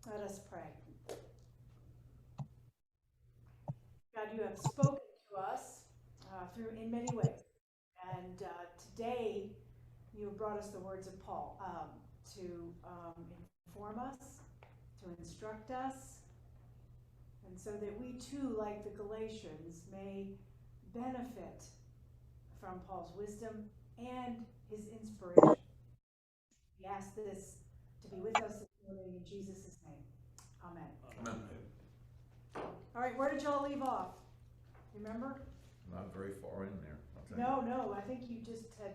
Let us pray. God, you have spoken to us through in many ways, and today you have brought us the words of Paul to inform us, to instruct us, and so that we too, like the Galatians, may benefit from Paul's wisdom and his inspiration. We ask this to be with us this morning in Jesus' name. Amen. Amen. All right, where did y'all leave off? Remember? Not very far in there. No, I think you just had.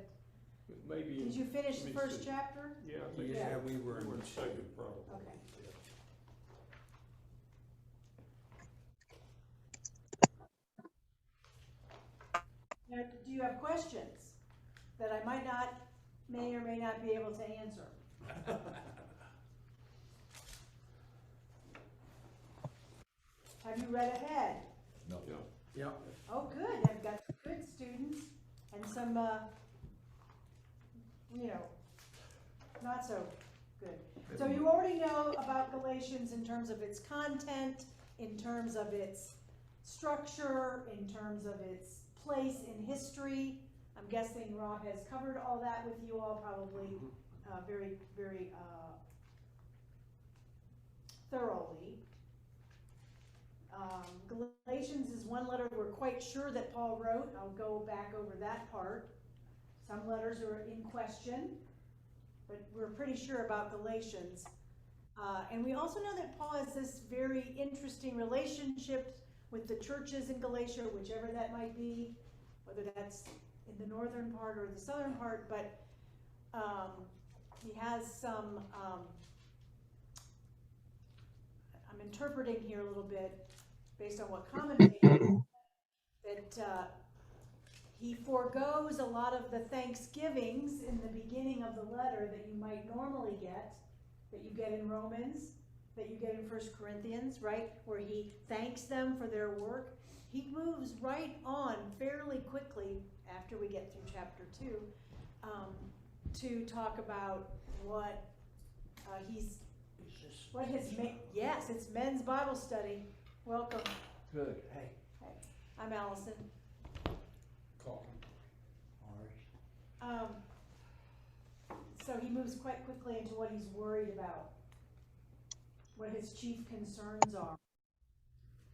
Maybe. Did you finish the let me first see. chapter? Yeah, I think Yeah, we were in the second probably. Okay. Now, do you have questions that I may or may not be able to answer? Have you read ahead? No. Yeah. Yeah. Oh, good. I've got some good students and some, not so good. So you already know about Galatians in terms of its content, in terms of its structure, in terms of its place in history. I'm guessing Rob has covered all that with you all probably very, very thoroughly. Galatians is one letter we're quite sure that Paul wrote. I'll go back over that part. Some letters are in question, but we're pretty sure about Galatians. And we also know that Paul has this very interesting relationship with the churches in Galatia, whichever that might be, whether that's in the northern part or the southern part, but he has some, I'm interpreting here a little bit based on what commentators, that he forgoes a lot of the thanksgivings in the beginning of the letter that you might normally get, that you get in Romans, that you get in 1 Corinthians, right, where he thanks them for their work. He moves right on fairly quickly after we get through chapter 2 to talk about what yes, it's men's Bible study. Welcome. Good. Hey. Hey, I'm Allison. Call. All right. So he moves quite quickly into what he's worried about, what his chief concerns are.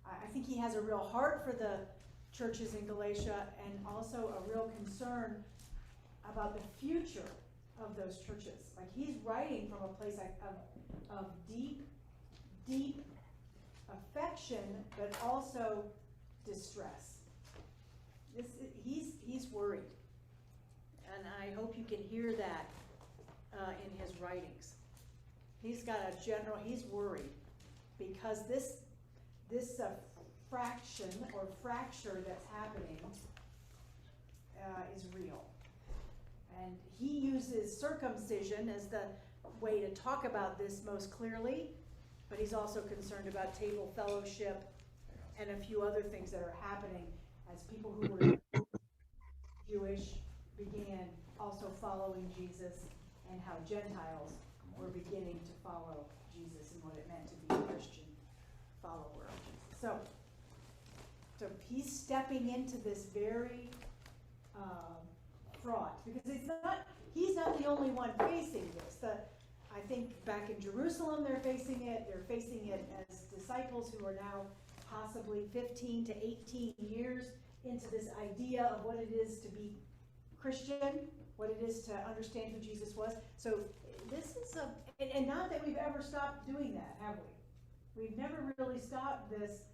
I think he has a real heart for the churches in Galatia and also a real concern about the future of those churches. Like he's writing from a place of deep, deep affection, but also distress. He's worried, and I hope you can hear that in his writings. He's worried because this fraction or fracture that's happening is real. And he uses circumcision as the way to talk about this most clearly, but he's also concerned about table fellowship and a few other things that are happening as people who were Jewish began also following Jesus, and how Gentiles were beginning to follow Jesus and what it meant to be a Christian follower of Jesus. So he's stepping into this very fraught, because he's not the only one facing this. I think back in Jerusalem they're facing it as disciples who are now possibly 15 to 18 years into this idea of what it is to be Christian, what it is to understand who Jesus was. So this is and not that we've ever stopped doing that, have we? We've never really stopped this.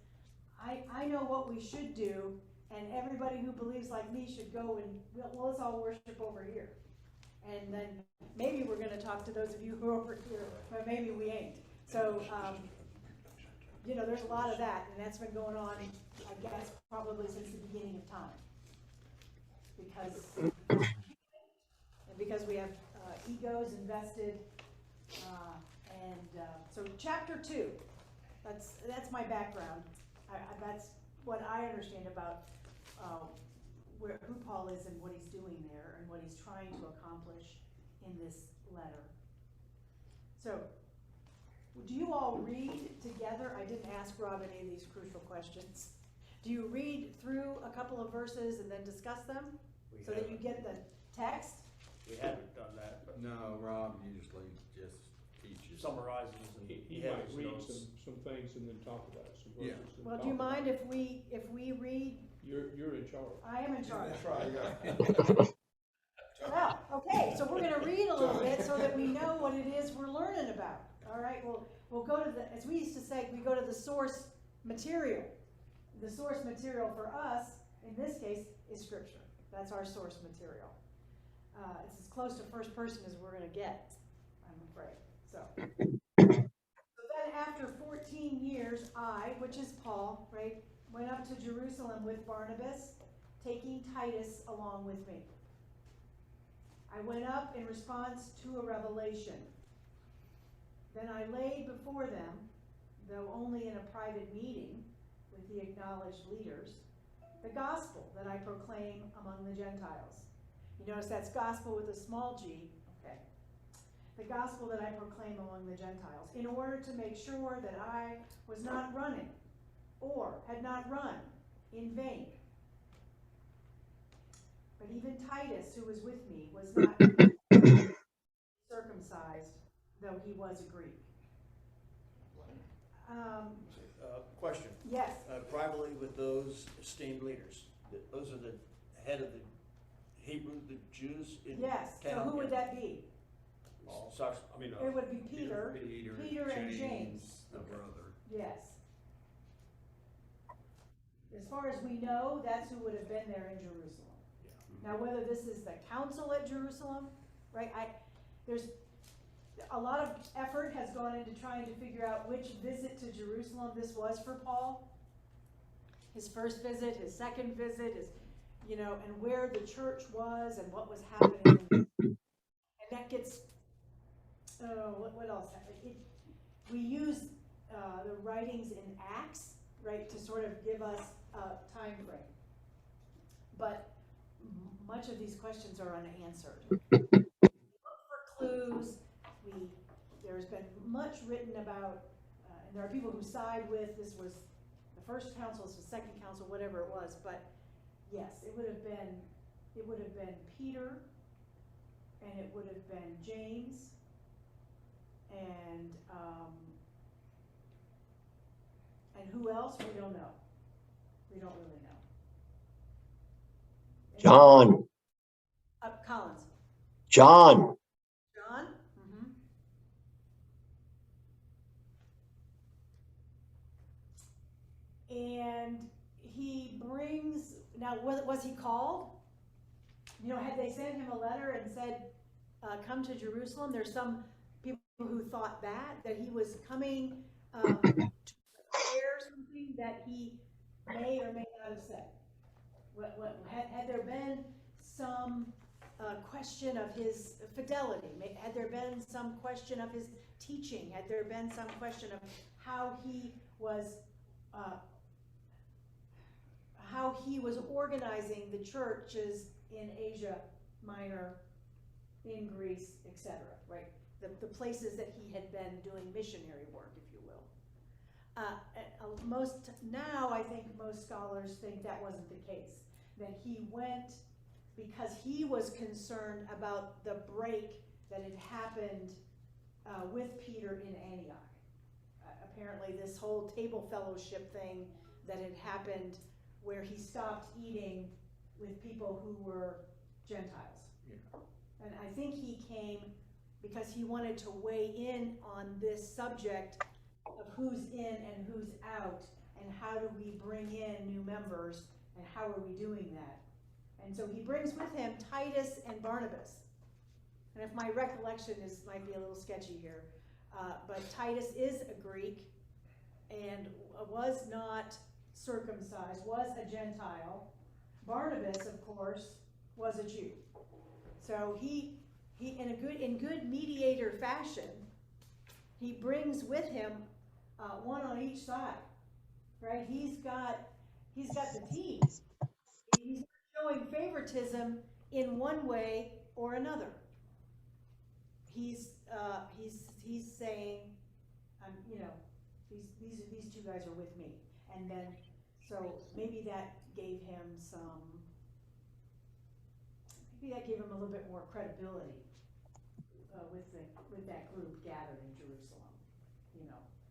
I know what we should do, and everybody who believes like me should go and let's all worship over here. And then maybe we're going to talk to those of you who are over here, but maybe we ain't. So, there's a lot of that, and that's been going on, I guess, probably since the beginning of time. Because we have egos invested, so chapter 2, that's my background. That's what I understand about who Paul is and what he's doing there and what he's trying to accomplish in this letter. So, do you all read together? I didn't ask Rob any of these crucial questions. Do you read through a couple of verses and then discuss them? We So that you get the text? We haven't done that, but No, Rob usually just teaches. summarizes and He has might his read notes. some things and then talk about it, some Yeah. verses. and Well, talk do you about mind it. if we read? You're in charge. I am in charge. That's right, yeah. Well, okay, so we're gonna read a little bit so that we know what it is we're learning about. All right, we'll go to the, as we used to say, we go to the source material. The source material for us, in this case, is scripture. That's our source material. It's as close to first person as we're gonna get, I'm afraid, so. So then after 14 years, I, which is Paul, right, went up to Jerusalem with Barnabas, taking Titus along with me. I went up in response to a revelation. Then I laid before them, though only in a private meeting with the acknowledged leaders, the gospel that I proclaim among the Gentiles. You notice that's gospel with a small g, okay. The gospel that I proclaim among the Gentiles, in order to make sure that I was not running or had not run in vain. But even Titus, who was with me, was not circumcised, though he was a Greek. Question, Yes, privately with those esteemed leaders, those are the head of the the Jews in yes. So town? who would that be? It would be Peter and James. The brother. Yes. As far as we know, that's who would have been there in Jerusalem. Now, whether this is the council at Jerusalem, right? There's a lot of effort has gone into trying to figure out which visit to Jerusalem this was for Paul. His first visit, his second visit, and where the church was and what was happening. And that gets, what else? We use the writings in Acts, right, to sort of give us a time frame. But much of these questions are unanswered. We look for clues. There's been much written about, and there are people who side with, this was the first council, this was the second council, whatever it was, but yes, it would have been Peter, and it would have been James, and who else? We don't know. We don't really know. John. Collins. John. John? Mm-hmm. And he brings, now was he called? Had they sent him a letter and said, come to Jerusalem? There's some people who thought that he was coming to prepare something that he may or may not have said. Had there been some question of his fidelity? Had there been some question of his teaching? Had there been some question of how he was organizing the churches in Asia Minor, in Greece, etc., right? The places that he had been doing missionary work, if you will. Now I think most scholars think that wasn't the case, that he went because he was concerned about the break that had happened with Peter in Antioch. Apparently this whole table fellowship thing that had happened where he stopped eating with people who were Gentiles. Yeah. And I think he came because he wanted to weigh in on this subject of who's in and who's out, and how do we bring in new members, and how are we doing that? And so he brings with him Titus and Barnabas. And if my recollection might be a little sketchy here, but Titus is a Greek and was not circumcised, was a Gentile. Barnabas, of course, was a Jew. So he in good mediator fashion, he brings with him one on each side, right? He's got the team. He's not showing favoritism in one way or another. He's saying, these two guys are with me. And then, so maybe that gave him a little bit more credibility with that group gathered in Jerusalem.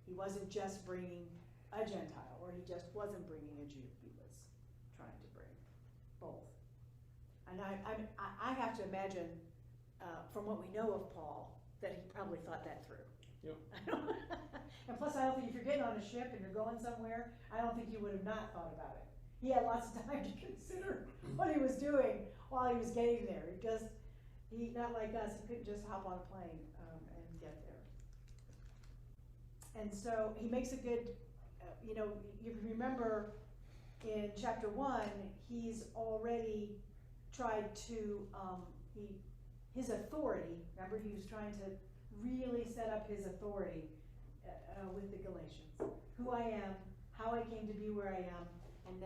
He wasn't just bringing a Gentile, or he just wasn't bringing a Jew. He was trying to bring both. And I have to imagine, from what we know of Paul, that he probably thought that through. Yep. And plus, I don't think if you're getting on a ship and you're going somewhere, I don't think he would have not thought about it. He had lots of time to consider what he was doing while he was getting there. He not like us, he couldn't just hop on a plane and get there. And so he makes a good, you remember in chapter 1, he's already tried to, his authority, remember he was trying to really set up his authority with the Galatians. Who I am, how I came to be where I am, and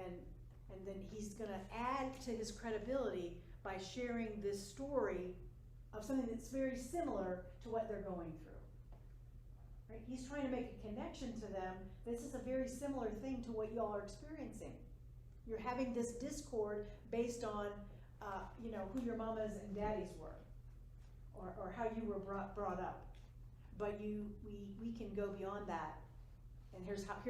then he's gonna add to his credibility by sharing this story of something that's very similar to what they're going through. Right? He's trying to make a connection to them. This is a very similar thing to what y'all are experiencing. You're having this discord based on, who your mamas and daddies were, or how you were brought up. But we can go beyond that. And here's how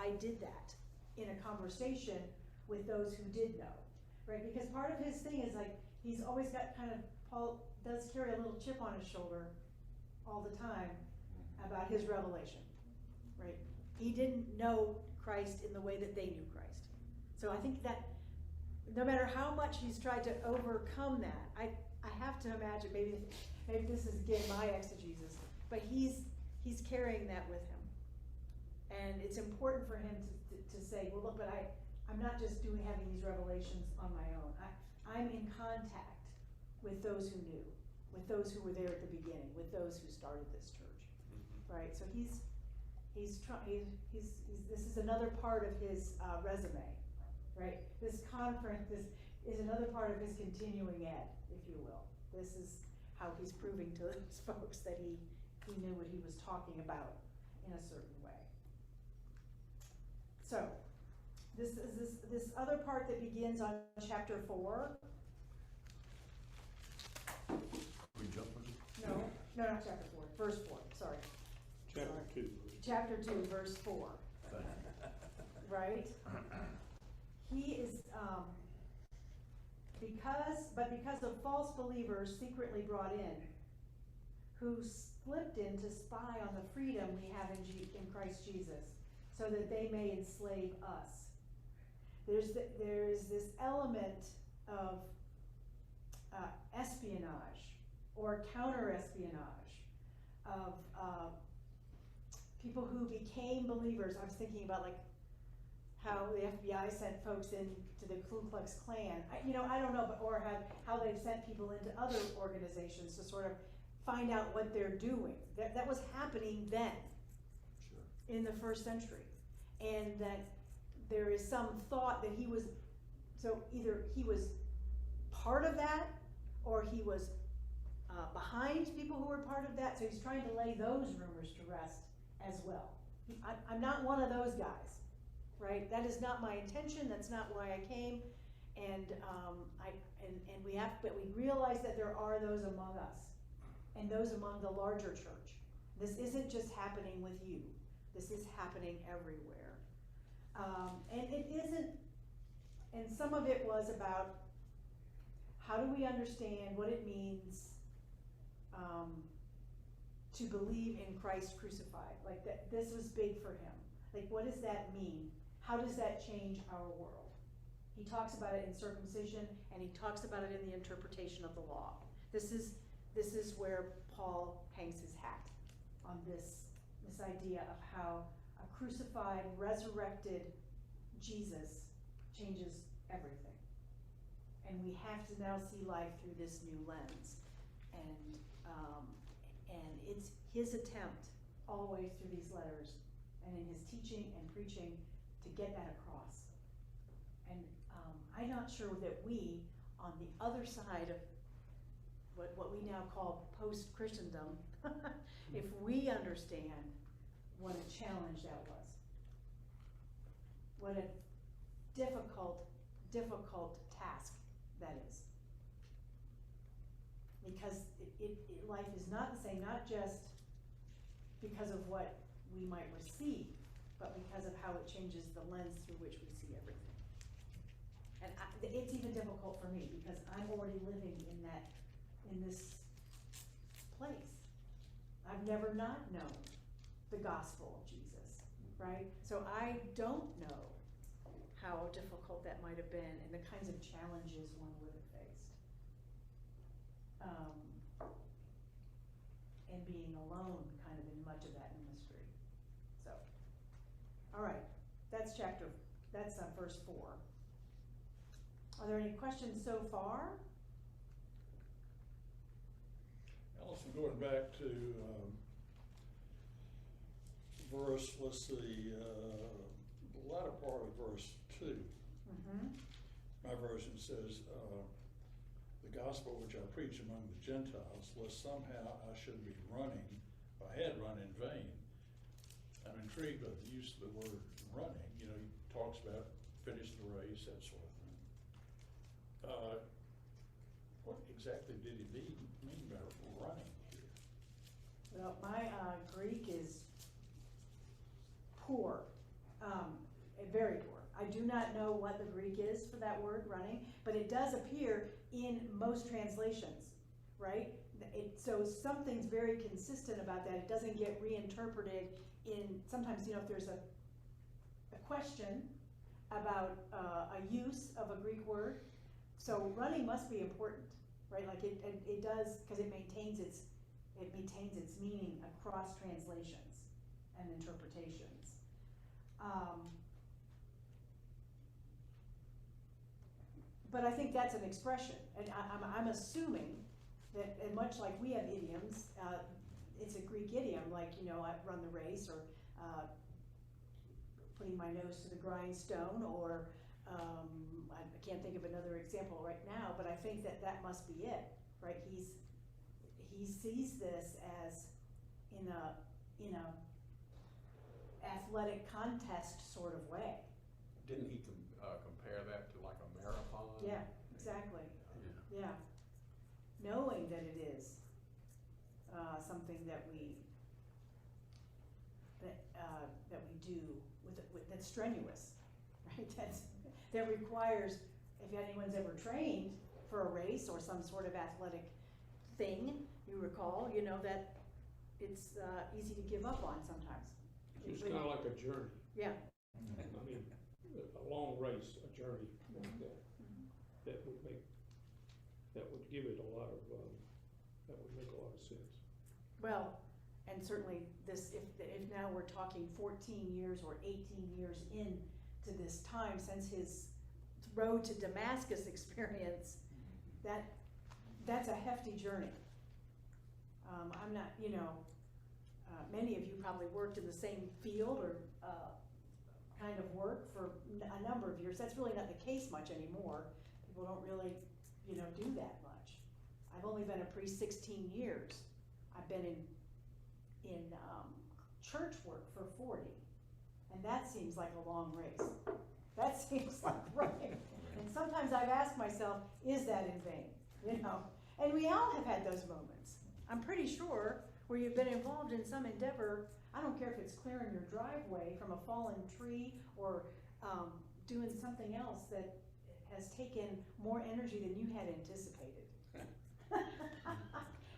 I did that in a conversation with those who did know, right? Because part of his thing is like, he's always got Paul does carry a little chip on his shoulder all the time about his revelation, right? He didn't know Christ in the way that they knew Christ. So I think that no matter how much he's tried to overcome that, I have to imagine, maybe this is again my exegesis, but he's carrying that with him. And it's important for him to say, well, look, but I'm not just having these revelations on my own. I'm in contact with those who knew, with those who were there at the beginning, with those who started this church, right? So this is another part of his resume, right? This conference is another part of his continuing ed, if you will. This is how he's proving to those folks that he knew what he was talking about in a certain way. So, this is this other part that begins on chapter 4. We jumping? No, not chapter 4, verse 4, sorry. Chapter 2. Chapter 2, verse 4. Right? He is, because of false believers secretly brought in, who slipped in to spy on the freedom we have in Christ Jesus, so that they may enslave us. There's this element of espionage or counter-espionage of people who became believers. I was thinking about like how the FBI sent folks into the Ku Klux Klan. I don't know, but or how they've sent people into other organizations to sort of find out what they're doing. That was happening then, Sure. in the first century, and that there is some thought that he was, so either he was part of that, or he was behind people who were part of that. So he's trying to lay those rumors to rest as well. I'm not one of those guys, right? That is not my intention. That's not why I came. And but we realize that there are those among us, and those among the larger church. This isn't just happening with you. This is happening everywhere. And it isn't, and some of it was about how do we understand what it means to believe in Christ crucified? Like that, this was big for him. Like, what does that mean? How does that change our world? He talks about it in circumcision, and he talks about it in the interpretation of the law. This is where Paul hangs his hat on this idea of how a crucified, resurrected Jesus changes everything. And we have to now see life through this new lens. And it's his attempt all the way through these letters and in his teaching and preaching to get that across. And I'm not sure that we, on the other side what we now call post-Christendom, if we understand what a challenge that was. What a difficult task that is. Because life is not the same, not just because of what we might receive, but because of how it changes the lens through which we see everything. And it's even difficult for me because I'm already living in this place. I've never not known the gospel of Jesus, right? So I don't know how difficult that might have been and the kinds of challenges one would have faced. And being alone kind of in much of that ministry. So, all right, that's verse 4. Are there any questions so far? Allison, going back to verse, let's see, the latter part of verse 2. Mm-hmm. My version says, the gospel which I preach among the Gentiles, lest somehow I should be running, or had run in vain. I'm intrigued by the use of the word running. You know, he talks about finish the race, that sort of thing. What exactly did he mean by running here? Well, my Greek is poor, very poor. I do not know what the Greek is for that word, running, but it does appear in most translations, right? So something's very consistent about that. It doesn't get reinterpreted in, sometimes, you know, if there's a question about a use of a Greek word, so running must be important, right? Like it does, because it maintains its meaning across translations and interpretations. But I think that's an expression, and I'm assuming that, and much like we have idioms, it's a Greek idiom, like, you know, I run the race, or putting my nose to the grindstone, or I can't think of another example right now, but I think that must be it, right? He sees this as in a athletic contest sort of way. Didn't he compare that to like a marathon? Yeah, exactly. Yeah. Yeah. Knowing that it is something that we do that's strenuous, right? That requires, if anyone's ever trained for a race or some sort of athletic thing, you recall, you know, that it's easy to give up on sometimes. It's kind of like a journey. Yeah. I mean, a long race, a journey like that. That would give it a lot of, that would make a lot of sense. Well, and certainly this, if now we're talking 14 years or 18 years into this time since his road to Damascus experience, that's a hefty journey. I'm not, you know, many of you probably worked in the same field or kind of work for a number of years. That's really not the case much anymore. People don't really, you know, do that much. I've only been a priest 16 years. I've been in church work for 40, and that seems like a long race. That seems like running. And sometimes I've asked myself, is that in vain? You know, and we all have had those moments. I'm pretty sure where you've been involved in some endeavor. I don't care if it's clearing your driveway from a fallen tree or doing something else that has taken more energy than you had anticipated.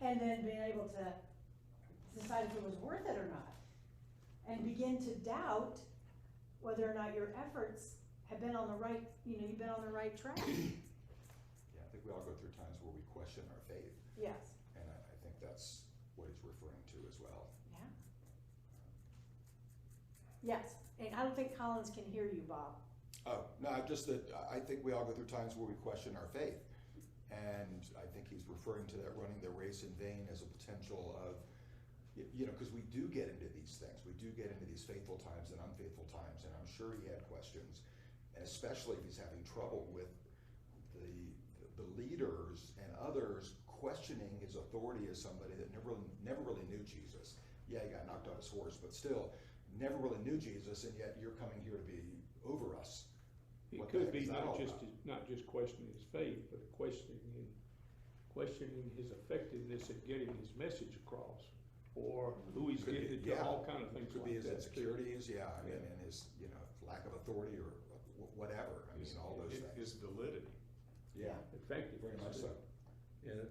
And then being able to decide if it was worth it or not. And begin to doubt whether or not your efforts have been on the right, you know, you've been on the right track. Yeah, I think we all go through times where we question our faith. Yes. And I think that's what he's referring to as well. Yeah. Yes, and I don't think Collins can hear you, Bob. Oh, no, just that I think we all go through times where we question our faith. And I think he's referring to that running the race in vain as a potential of, you know, because we do get into these things. We do get into these faithful times and unfaithful times. And I'm sure he had questions, and especially if he's having trouble with the leaders and others questioning his authority as somebody that never really knew Jesus. Yeah, he got knocked off his horse, but still never really knew Jesus, and yet you're coming here to be over us. It What the could heck be is that all not just questioning his faith, but questioning his effectiveness at getting his message across, or who he's Could be, getting it to, yeah. all kind of things Could like be his that. too. insecurities, yeah, I mean, Yeah. and his, lack of authority or whatever, I mean, all those things. His validity. Yeah, Effectiveness. very much so. Yeah,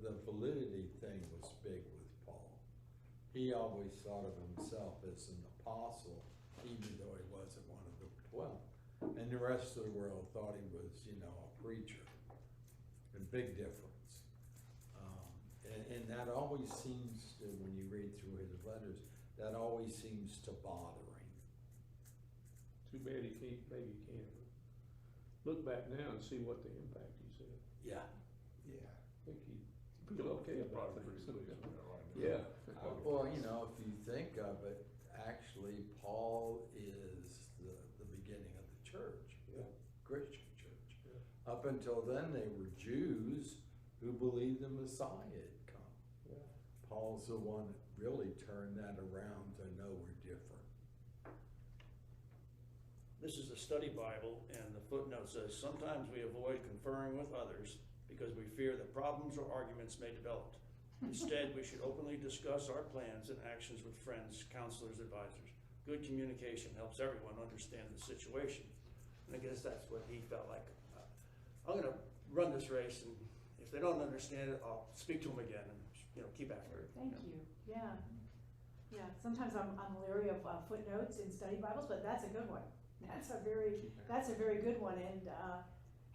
the validity thing was big with Paul. He always thought of himself as an apostle, even though he wasn't one of the 12. And the rest of the world thought he was, a preacher. A big difference. And that always seems to, when you read through his letters, that always seems to bother him. Too bad maybe he can't look back now and see what the impact he's had. Yeah. Yeah. I think he'd feel okay about Probably things. pretty pleased with that right now. Yeah. Well, if you think of it, actually, Paul is the beginning of the church, the Yeah. Christian church. Yeah. Up until then, they were Jews who believed the Messiah had come. Yeah. Paul's the one that really turned that around to know we're different. This is a study Bible, and the footnote says, sometimes we avoid conferring with others because we fear that problems or arguments may develop. Instead, we should openly discuss our plans and actions with friends, counselors, advisors. Good communication helps everyone understand the situation. And I guess that's what he felt like. I'm gonna run this race, and if they don't understand it, I'll speak to them again and, keep after it. Thank you, yeah. Yeah, sometimes I'm leery of footnotes in study Bibles, but that's a good one. That's a very good one,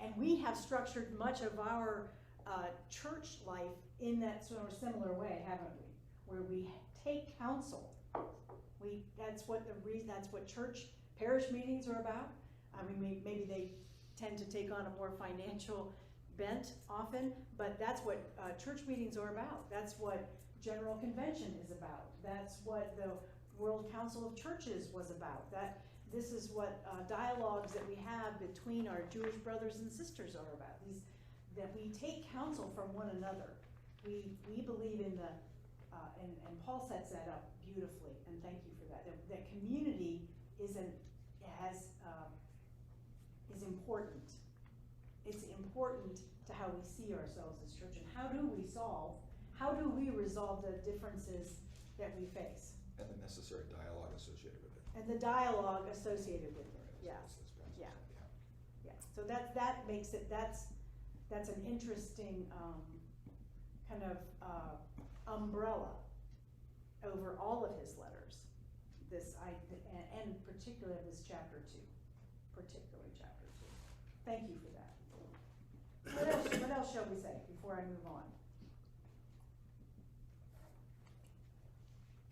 and we have structured much of our church life in that sort of similar way, haven't we? Where we take counsel. That's what church parish meetings are about. I mean, maybe they tend to take on a more financial bent often, but that's what church meetings are about. That's what General Convention is about. That's what the World Council of Churches was about. This is what dialogues that we have between our Jewish brothers and sisters are about. That we take counsel from one another. We believe in and Paul sets that up beautifully, and thank you for that. That community is important. It's important to how we see ourselves as church, and how do we resolve the differences that we face? And the necessary dialogue associated with it. And the dialogue associated with it, yeah. Yeah. Yeah, so that makes it, that's an interesting kind of umbrella over all of his letters. And particularly this chapter 2, Thank you for that. What else shall we say before I move on?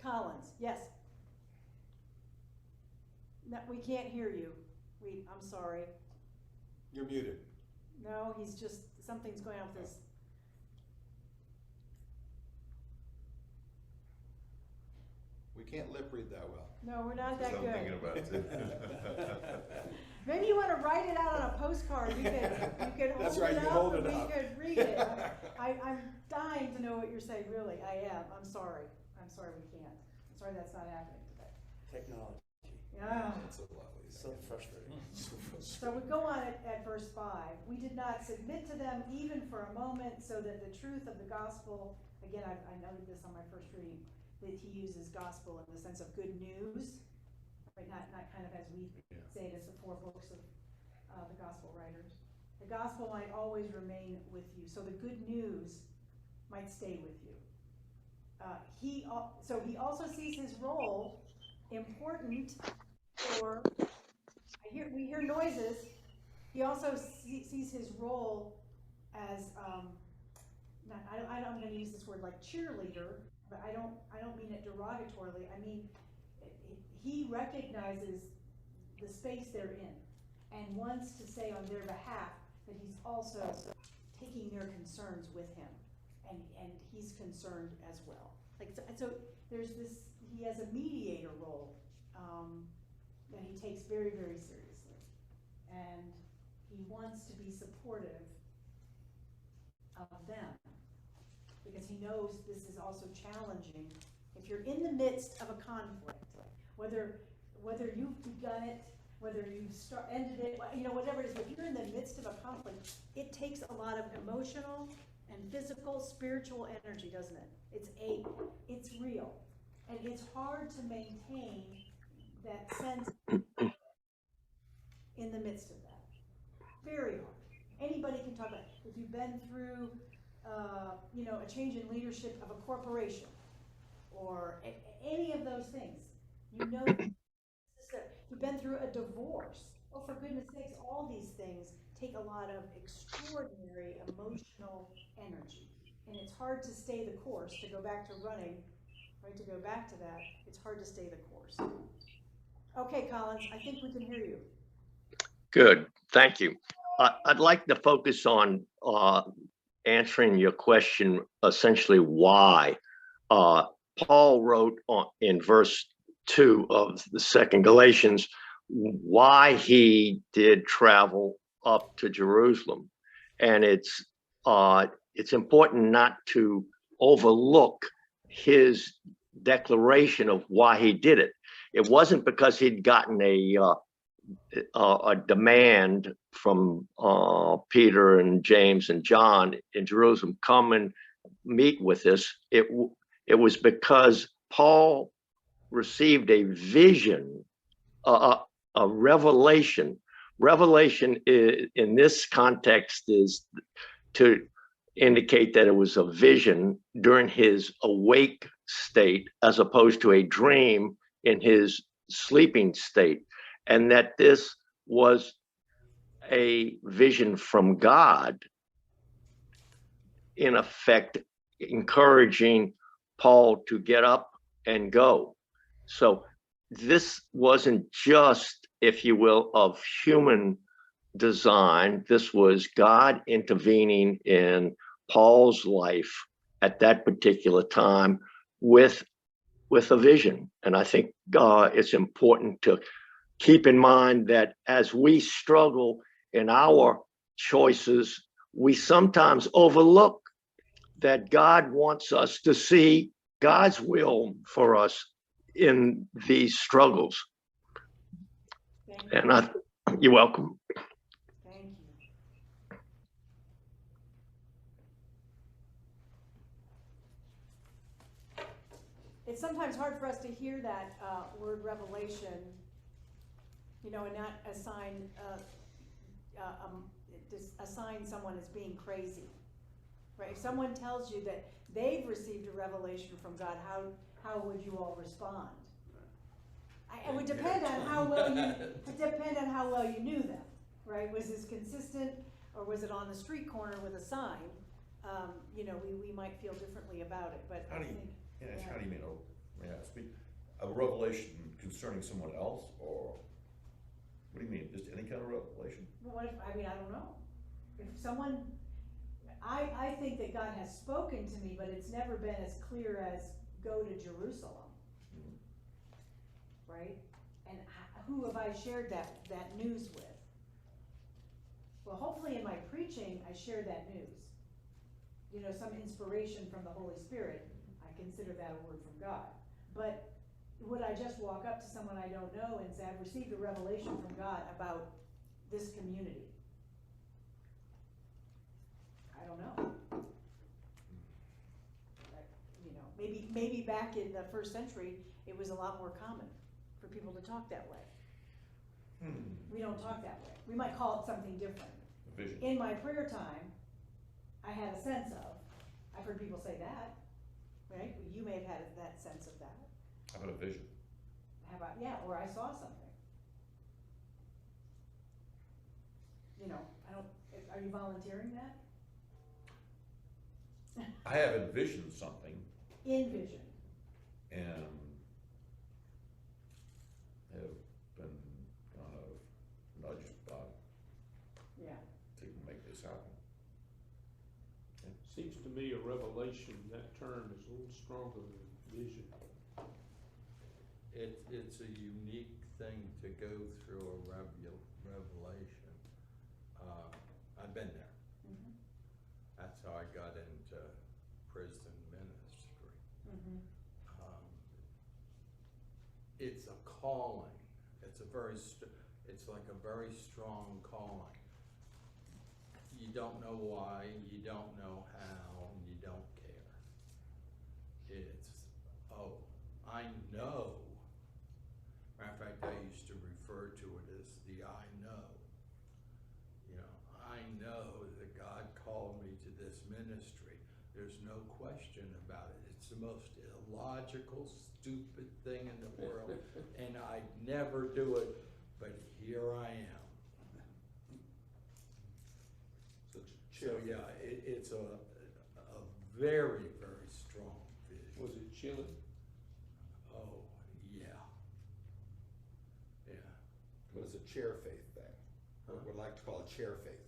Collins, yes. No, we can't hear you. I'm sorry. You're muted. No, something's going on with this. We can't lip read that well. No, we're not that So I'm good. thinking about it. Maybe you wanna write it out on a postcard, you could That's hold right, it you can up hold and it we up. could read it. I'm dying to know what you're saying, really, I am, I'm sorry we can't. I'm sorry that's not happening today. Technology. Yeah. It's so lovely. So frustrating. So we go on at verse 5. We did not submit to them even for a moment, so that the truth of the gospel, again, I noted this on my first reading, that he uses gospel in the sense of good news, right? Not kind of as we say it as the 4 books of the gospel writers. The gospel might always remain with you, so the good news might stay with you. So he also sees his role important for. We hear noises. He also sees his role as I'm going to use this word like cheerleader, but I don't mean it derogatorily. I mean he recognizes the space they're in and wants to say on their behalf that he's also taking their concerns with him, and he's concerned as well. So there's this. He has a mediator role that he takes very, very seriously, and he wants to be supportive of them. because he knows this is also challenging. If you're in the midst of a conflict, whether you've begun it, whether you've ended it, whatever it is, if you're in the midst of a conflict, it takes a lot of emotional and physical, spiritual energy, doesn't it? It's real. And it's hard to maintain that sense in the midst of that. Very hard. Anybody can talk about it. If you've been through, a change in leadership of a corporation, or any of those things, you've been through a divorce. Oh, for goodness sakes, all these things take a lot of extraordinary emotional energy. And it's hard to stay the course, to go back to running, right, to go back to that, it's hard to stay the course. Okay, Collins, I think we can hear you. Good, thank you. I'd like to focus on answering your question, essentially why. Paul wrote in verse 2 of the second Galatians why he did travel up to Jerusalem. And it's important not to overlook his declaration of why he did it. It wasn't because he'd gotten a demand from Peter and James and John in Jerusalem, come and meet with us. It was because Paul received a vision, a revelation. Revelation in this context is to indicate that it was a vision during his awake state as opposed to a dream in his sleeping state, and that this was a vision from God, in effect encouraging Paul to get up and go. So this wasn't just, if you will, of human design. This was God intervening in Paul's life at that particular time with a vision. And I think it's important to keep in mind that as we struggle in our choices, we sometimes overlook that God wants us to see God's will for us in these struggles. And you're welcome. Thank you. It's sometimes hard for us to hear that word revelation, and not assign someone as being crazy, right? If someone tells you that they've received a revelation from God, how would you all respond? It would depend on how well you knew them, right? Was this consistent, or was it on the street corner with a sign? We might feel differently about it, but How do you mean, a revelation concerning someone else, or what do you mean, just any kind of revelation? Well, I don't know. If someone, I think that God has spoken to me, but it's never been as clear as go to Jerusalem. Right? And who have I shared that news with? Well, hopefully in my preaching, I share that news. Some inspiration from the Holy Spirit. I consider that a word from God. But would I just walk up to someone I don't know and say, I've received a revelation from God about this community? I don't know. Maybe back in the first century, it was a lot more common for people to talk that way. We don't talk that way. We might call it something different. Vision. In my prayer time, I had a sense of, I've heard people say that, right? You may have had that sense of that. How about a vision? Or I saw something. Are you volunteering that? I have envisioned something. Envision. And have been kind of nudged by to make this happen. Okay. Seems to me a revelation, that term is a little stronger than vision. It's a unique thing to go through a revelation. I've been there. Mm-hmm. That's how I got into prison ministry. Mhm. It's a calling. It's it's like a very strong calling. You don't know why, you don't know how, and you don't care. It's, oh, I know. Matter of fact, I used to refer to it as the I know. You know, I know that God called me to this ministry. There's no question about it. It's the most illogical, stupid thing in the world, and I'd never do it, but here I am. So yeah, it's a very, very strong vision. Was it chilly? Oh, yeah. Yeah. But it's a chair faith thing, what we like to call a chair faith.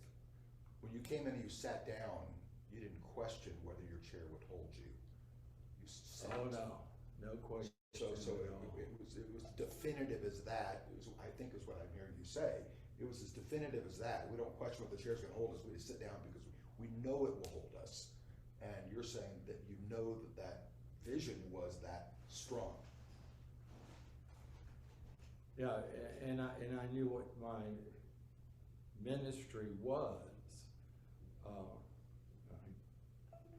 When you came in and you sat down, you didn't question whether your chair would hold you. You sat. Oh, no question. So at all. it was definitive as that, it was, I think is what I'm hearing you say. It was as definitive as that. We don't question what the chair's gonna hold us, we just sit down because we know it will hold us. And you're saying that you know that that vision was that strong. Yeah, and I knew what my ministry was,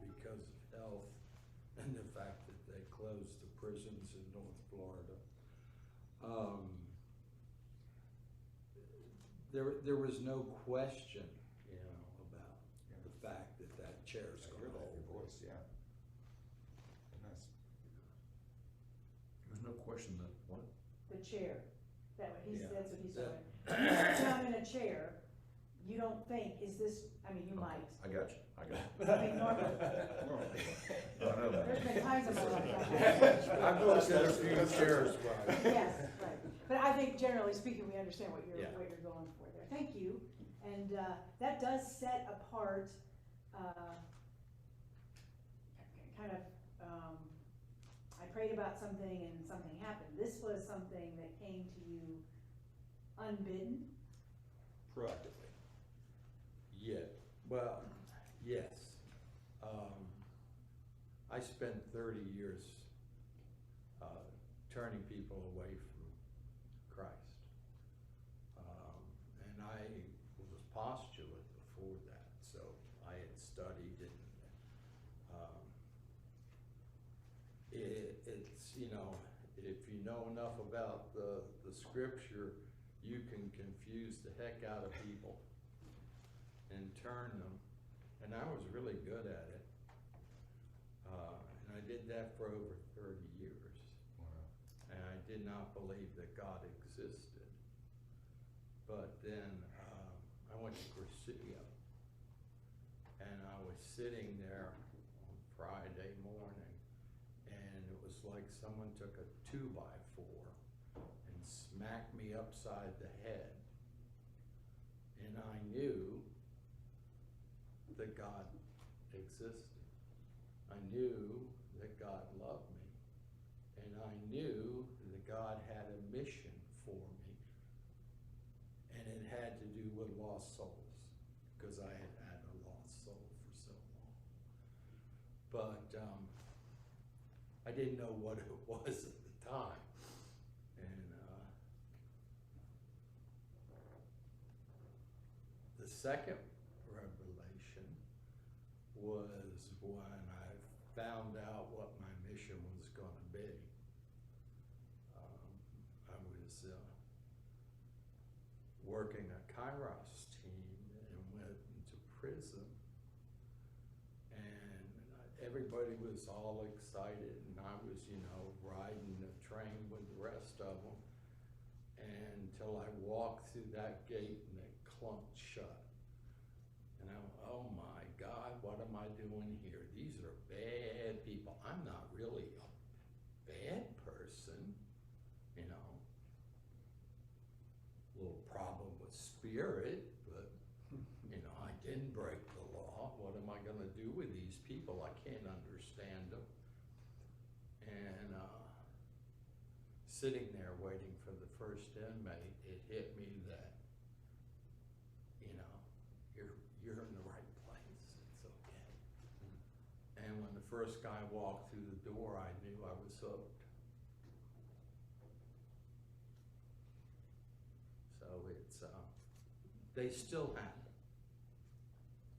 because of health and the fact that they closed the prisons in North Florida. There was no question, you know, about the fact that that chair's I gonna hear that in hold. your voice, yeah. Nice. There's no question that, what? The chair, that's what Yeah. he's That- saying. When you sit down in a chair, you don't think, is this, I mean, you might. I got you, I got you. I mean, normally, No, I know that. there's been times in my life. I've looked at a few chairs, right? Yes, right. But I think generally speaking, we understand what Yeah. you're going for there. Thank you. And that does set apart, kind of, I prayed about something and something happened. This was something that came to you unbidden. Proactively. Yeah, well, yes. I spent 30 years turning people away from Christ. And I was postulant before that, so I had studied and it's, you know, if you know enough about the scripture, you can confuse the heck out of people and turn them, and I was really good at it. And I did that for over 30 years. Wow. And I did not believe that God existed. But then I went to Presidio, and I was sitting there on Friday morning, and it was like someone took a 2x4 and smacked me upside the head. And I knew that God existed. I knew that God loved me. And I knew that God had a mission for me. And it had to do with lost souls, because I had had a lost soul for so long. But I didn't know what it was at the time. And the second revelation was when I found out what my mission was going to be. I was working a Kairos team and went into prison, and everybody was all excited, and I was, you know, riding the train with the rest of them, until I walked through that gate and it clunked shut. And I went, oh my God, what am I doing here? These are bad people. I'm not really a bad person, you know. Little problem with spirit, but, you know, I didn't break the law. What am I gonna do with these people? I can't understand them. And sitting there waiting for the first inmate, it hit me that, you know, you're in the right place. It's okay. And when the first guy walked through the door, I knew I was hooked. So it's, they still happen.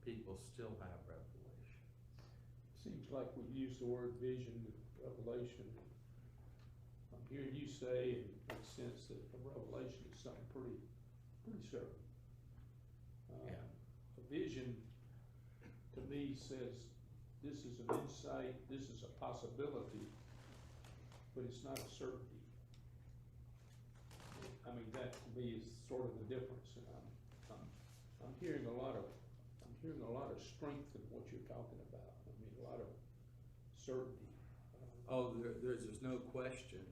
People still have revelation. Seems like we use the word vision, revelation. I'm hearing you say, and it makes sense, that a revelation is something pretty certain. Yeah. A vision, to me, says this is an insight, this is a possibility, but it's not a certainty. I mean, that to me is sort of the difference, and I'm hearing a lot of strength in what you're talking about. I mean, a lot of certainty. Oh, there's just no question.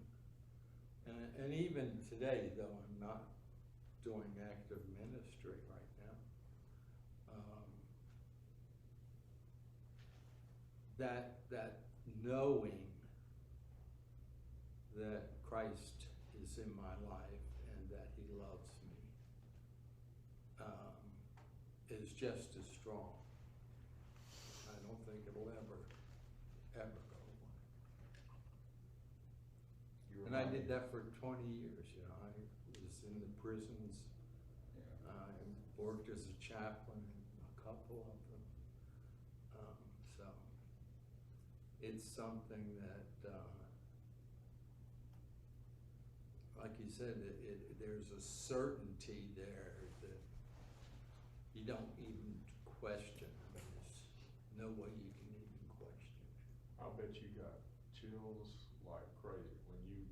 And even today, though I'm not doing active ministry right now, that knowing that Christ is in my life and that he loves me is just as strong. I don't think it'll ever go away. And I did that for 20 years, you know. I was in the prisons. Yeah. I worked as a chaplain in a couple of them. So it's something that, like you said, there's a certainty there that you don't even question. I mean, there's no way you can even question it. I bet you got chills like crazy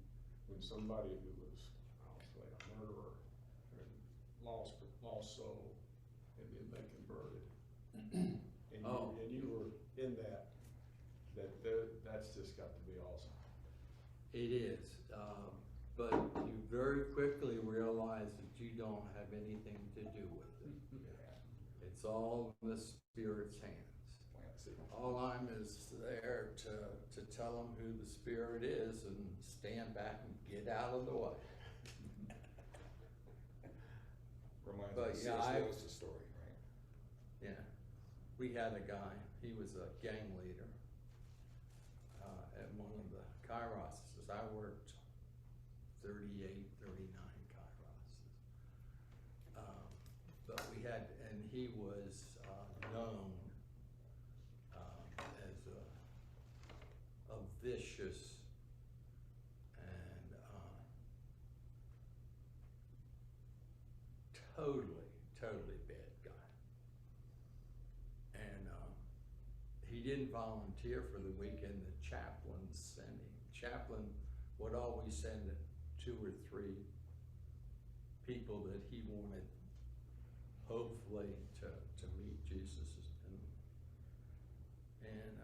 when somebody who was, I'll say, a murderer and lost soul, and then they converted. And you were in that's just got to be awesome. It is, but you very quickly realize that you don't have anything to do with it. It's all in the Spirit's hands. Plant seed. All I'm is there to tell them who the Spirit is and stand back and get out of the way. Reminds But me of yeah, C.S. Lewis's story, right? Yeah, we had a guy, he was a gang leader at one of the Kairoses. I worked 38, 39 Kairoses. But we had, and he was known as a vicious and totally bad guy. And he didn't volunteer for the weekend. The chaplain sent him. Chaplain would always send 2 or 3 people that he wanted, hopefully, to meet Jesus. And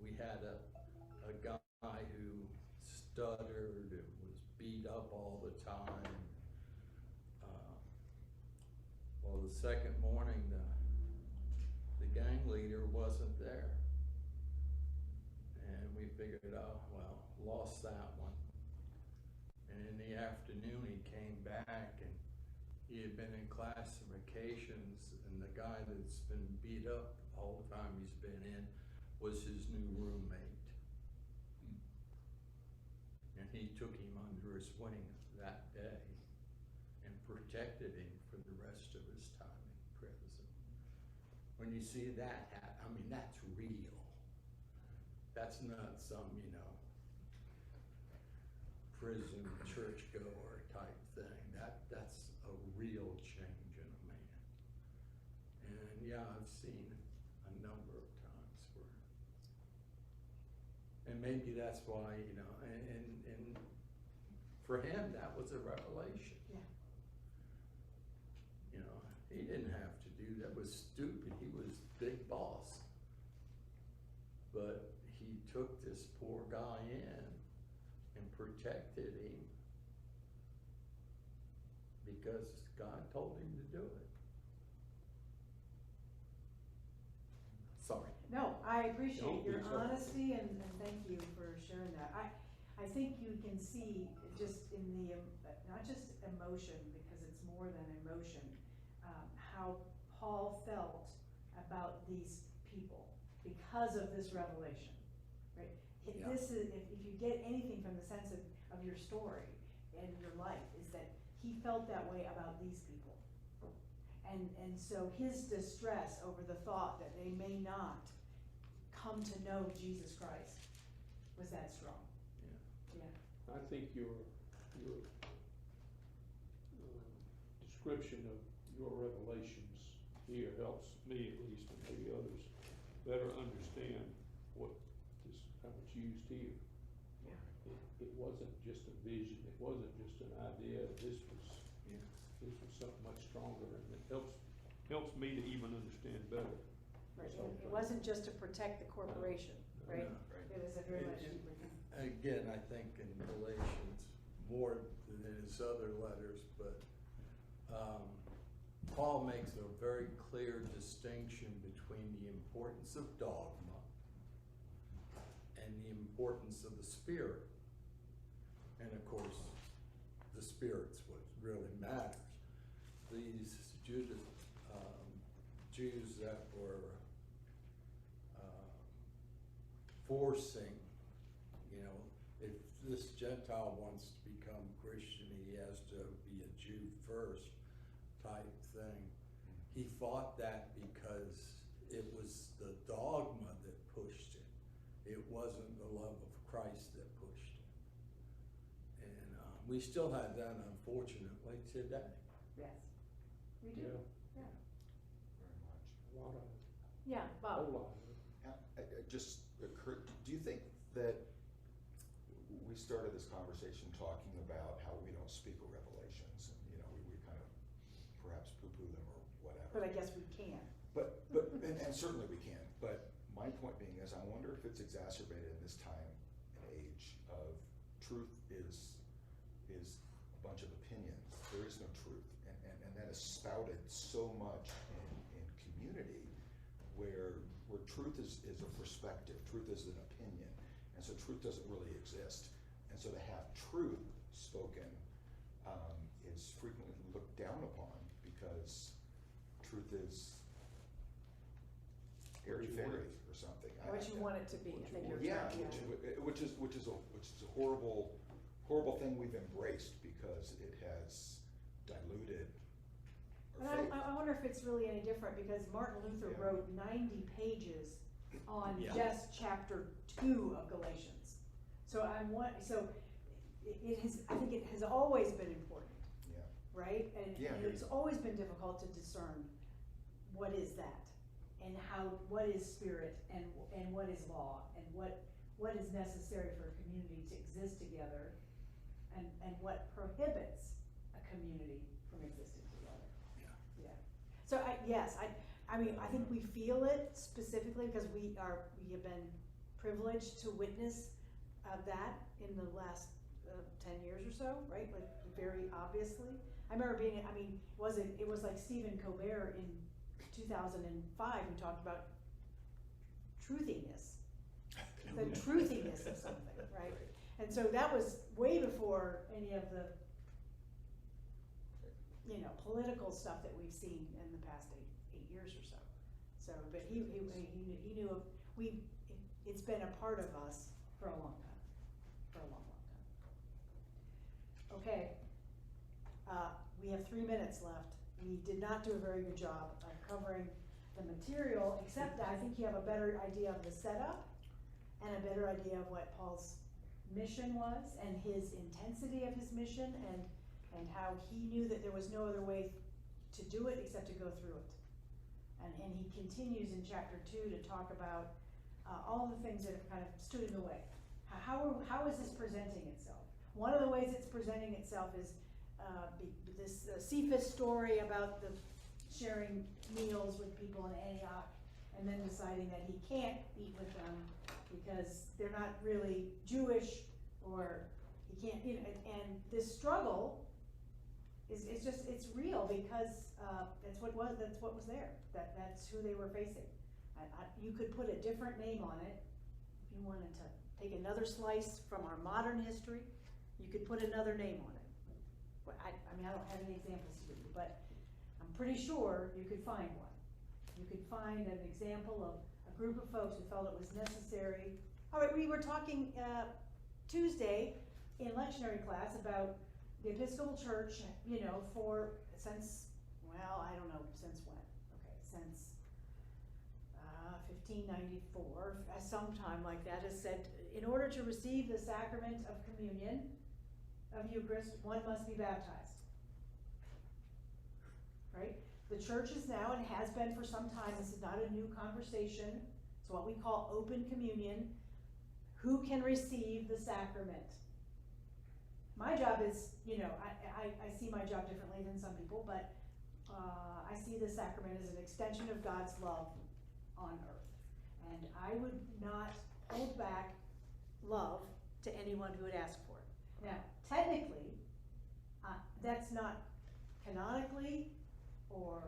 we had a guy who stuttered and was beat up all the time. Well, the second morning, the gang leader wasn't there. And we figured, oh, well, lost that one. And in the afternoon, he came back and he had been in classifications, and the guy that's been beat up all the time he's been in was his new roommate. And he took him under his wing that day and protected him for the rest of his time in prison. When you see that happen, I mean, that's real. That's not some, prison churchgoer type thing. That's a real change in a man. And yeah, I've seen a number of times where, and maybe that's why, and for him, that was a revelation. Yeah. He didn't have to do that. It was stupid. He was big boss. But he took this poor guy in and protected him because God told him to do it. Sorry. No, I appreciate Don't be your sorry. honesty and thank you for sharing that. I think you can see just in the, not just emotion, because it's more than emotion, how Paul felt about these people. because of this revelation, right? Yeah. This is, if you get anything from the sense of your story and your life, is that he felt that way about these people. And so his distress over the thought that they may not come to know Jesus Christ was that strong. Yeah. Yeah. I think your description of your revelations here helps me at least, and maybe others, better understand what is how it's used here. Yeah. It wasn't just a vision, it wasn't just an idea, this was something much stronger, and it helps me to even understand better. Right. It wasn't just to protect the corporation, right? No. It was a very much And- deeper thing. Again, I think in Galatians, more than in his other letters, but Paul makes a very clear distinction between the importance of dogma and the importance of the Spirit. And of course, the Spirit's what really matters. These Jews that were forcing, if this Gentile wants to become Christian, he has to be a Jew first type thing. He fought that because it was the dogma that pushed it. It wasn't the love of Christ that pushed it. And we still have that, unfortunately, today. Yes, we do. Yeah. Yeah. Very much. A lot of, Yeah, a Bob. whole lot of it. It just occurred, do you think that we started this conversation talking about how we don't speak of revelations, and, we kind of perhaps poo-poo them or whatever? But I guess we can. And certainly we can, but my point being is I wonder if it's exacerbated in this time and age of truth is a bunch of opinions. There is no truth, and that is spouted so much in community where truth is a perspective, truth is an opinion, and so truth doesn't really exist. And so to have truth spoken is frequently looked down upon because truth is airy-fairy or something. What you want it to be, I think you're Yeah, trying, which is a horrible thing we've embraced because it has diluted And our faith. I wonder if it's really any different, because Martin Luther Yeah. wrote 90 pages on Yeah. just chapter 2 of Galatians. So it has, I think it has always been important, Yeah. right? And Yeah, it's always been difficult to discern what is that, and what is spirit, and what is law, and what is necessary for a community to exist together, and what prohibits a community from existing together. Yeah. So I think we feel it specifically because we have been privileged to witness that in the last 10 years or so, right? Like very obviously. I remember it was like Stephen Colbert in 2005 who talked about truthiness, the truthiness of something, right? And so that was way before any of the political stuff that we've seen in the past eight years or so. So, but he knew it's been a part of us for a long time, Okay, we have 3 minutes left. We did not do a very good job of covering the material, except I think you have a better idea of the setup and a better idea of what Paul's mission was and his intensity of his mission and how he knew that there was no other way to do it except to go through it. And he continues in chapter 2 to talk about all the things that have kind of stood in the way. How is this presenting itself? One of the ways it's presenting itself is this Cephas story about the sharing meals with people in Antioch, and then deciding that he can't eat with them because they're not really Jewish, or he can't, and this struggle it's real because that's what was there. That's who they were facing. You could put a different name on it if you wanted to take another slice from our modern history. You could put another name on it. But I don't have any examples to give you, but I'm pretty sure you could find one. You could find an example of a a group of folks who felt it was necessary. All right, we were talking Tuesday in lectionary class about the Episcopal Church, you know, since, well, I don't know, since when? Okay, since 1594, sometime like that, has said, in order to receive the sacrament of communion, of Eucharist, one must be baptized. Right? The church is now, and has been for some time, this is not a new conversation, it's what we call open communion. Who can receive the sacrament? My job is, you know, I see my job differently than some people, but I see the sacrament as an extension of God's love on earth. And I would not hold back love to anyone who would ask for it. Now, technically, that's not canonically, or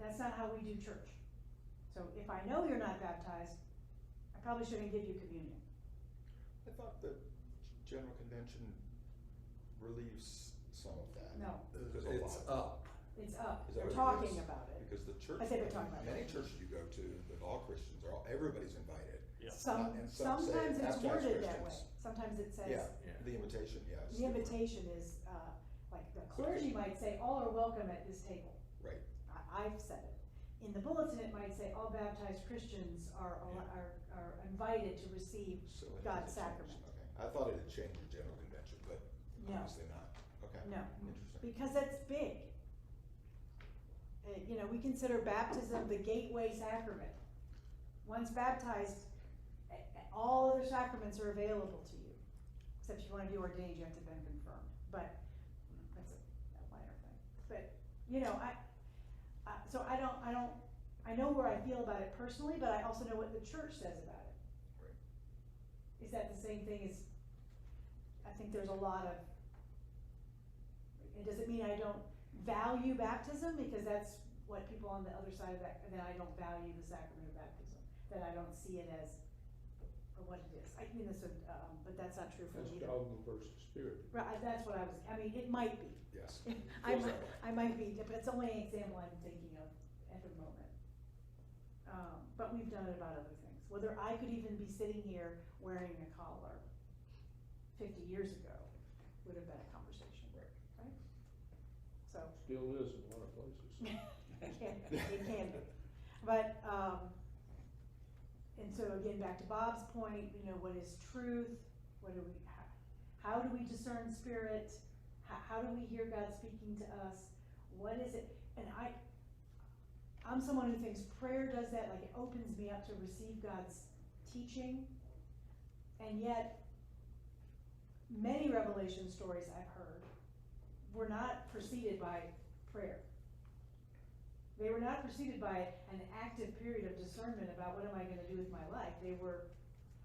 that's not how we do church. So if I know you're not baptized, I probably shouldn't give you communion. I thought the General Convention relieves some of that. No. Because a It's lot- up. It's up, Is that they're what it talking is? about it. Because the church, I say they're talking about many it. churches you go to, that all Christians are, everybody's invited. Yeah. And some say Sometimes it's baptized worded that way, Christians. sometimes it says, Yeah, Yeah. the invitation, yes. the invitation is, like the clergy might say, all are welcome at this table. Right. I've said it. In the bulletin, it might say, all baptized Christians are invited to receive So it God's has changed. sacrament. Okay. I thought it had changed the General Convention, but No. obviously not. Okay. No, Interesting. because that's big. You know, we consider baptism the gateway sacrament. Once baptized, all other sacraments are available to you. Except if you wanna be ordained, you have to have been confirmed, but that's a minor thing. But, you know, so I know where I feel about it personally, but I also know what the church says about it. Right. Is that the same thing as, I think there's a lot of, it doesn't mean I don't value baptism, because that's what people on the other side of that I don't value the sacrament of baptism, that I don't see it as what it is. I mean, this would, but that's not true for That's me either. dogma versus spirit. Right, that's what I mean, it might be. Yes. I Feels might, that way. I might be, but it's only an example I'm thinking of at the moment. But we've done it about other things. Whether I could even be sitting here wearing a collar 50 years ago would have been a conversation, right? So. Still is in a lot of places. It can be. But, and so again, back to Bob's point, you know, what is truth? How do we discern spirit? How do we hear God speaking to us? What is it? And I'm someone who thinks prayer does that, like it opens me up to receive God's teaching. And yet, many revelation stories I've heard were not preceded by prayer. They were not preceded by an active period of discernment about what am I gonna do with my life. They were,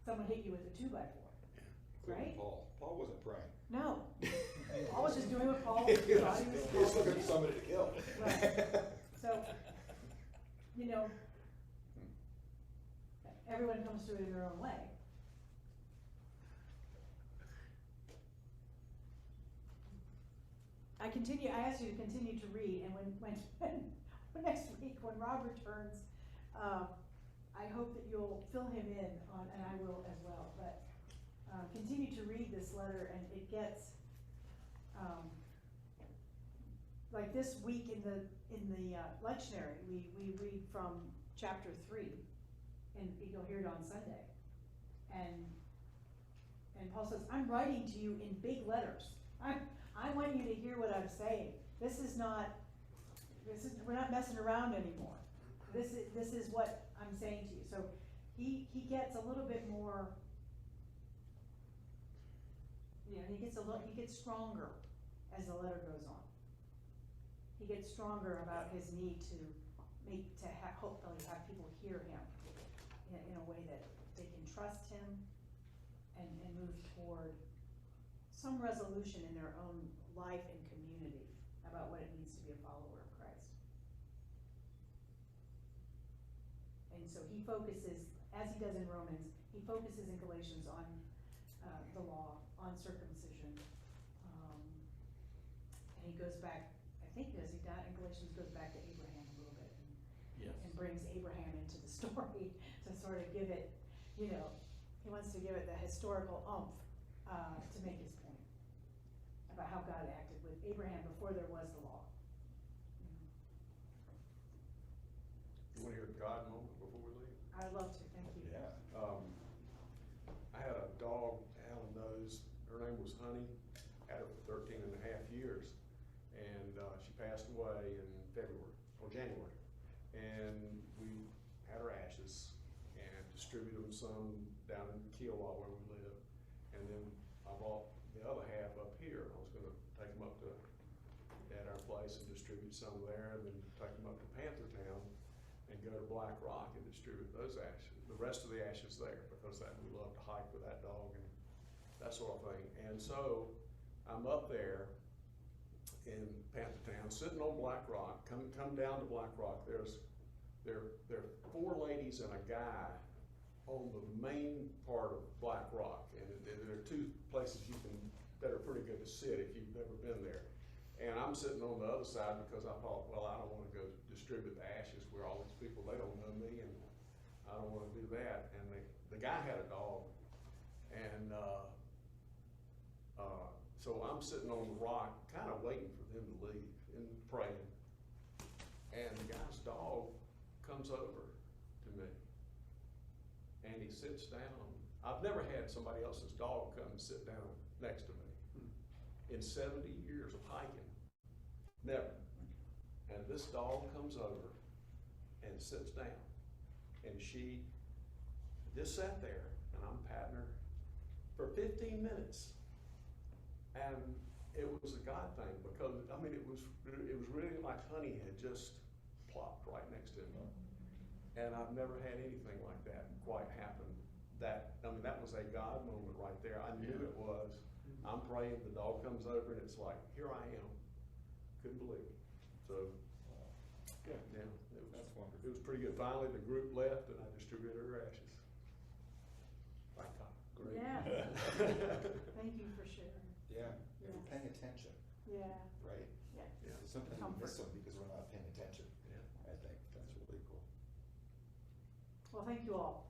someone hit you with a 2x4, Including right? Paul. Paul wasn't praying. No. Paul was just doing what Paul He thought he was was supposed to looking do. for somebody to kill. Right. So, you know, everyone comes to it in their own way. I asked you to continue to read, and when next week, when Rob returns, I hope that you'll fill him in on, and I will as well, but, continue to read this letter, and it gets, like this week in the lectionary, we read from chapter 3, and you'll hear it on Sunday. And Paul says, I'm writing to you in big letters. I want you to hear what I'm saying. We're not messing around anymore. This is what I'm saying to you. So he gets a little bit more, you know, he gets stronger as the letter goes on. He gets stronger about his need to hopefully have people hear him in a way that they can trust him and move toward some resolution in their own life and community about what it means to be a follower of Christ. And so he focuses, as he does in Romans, he focuses in Galatians on the law, on circumcision. And he goes back, I think does he not, in Galatians goes back to Abraham a little bit Yes. and brings Abraham into the story. to sort of give it, you know, he wants to give it the historical oomph, to make his point about how God acted with Abraham before there was the law. You wanna hear a God moment before we leave? I'd love to, thank you. Yeah. I had a dog, Alan knows, her name was Honey, had her for 13 and a half years. And she passed away in February, or January. And we had her ashes and distributed them some down in Kiowa where we live. And then I brought the other half up here. I was gonna take them up to, at our place and distribute some there, and then take them up to Panthertown and go to Black Rock and distribute those ashes, the rest of the ashes there, because that, we love to hike with that dog and that sort of thing. And so I'm up there in Panthertown, sitting on Black Rock, come down to Black Rock, there are 4 ladies and a guy on the main part of Black Rock, and there are 2 places that are pretty good to sit if you've never been there. And I'm sitting on the other side because I thought, well, I don't wanna go distribute the ashes where all these people, they don't know me, and I don't wanna do that. And the guy had a dog, and so I'm sitting on the rock, kind of waiting for them to leave and praying. And the guy's dog comes over to me, and he sits down. I've never had somebody else's dog come and sit down next to me in 70 years of hiking, never. And this dog comes over and sits down, and she just sat there, and I'm patting her for 15 minutes. And it was a God thing, because, I mean, it was really like Honey had just plopped right next to me. And I've never had anything like that quite happen. That was a God moment right there. I knew it was. I'm praying, the dog comes over, and it's like, here I am. Couldn't believe it. So, yeah, That's wonderful. it was pretty good. Finally, the group left, and I distributed her ashes. Thank God. Great. Yeah. Thank you for sharing. Yeah, if Yeah. we're paying attention, Yeah, right? yeah. Yeah. Sometimes we Comfort. miss them because we're not paying attention. Yeah. I think that's really cool. Well, thank you all.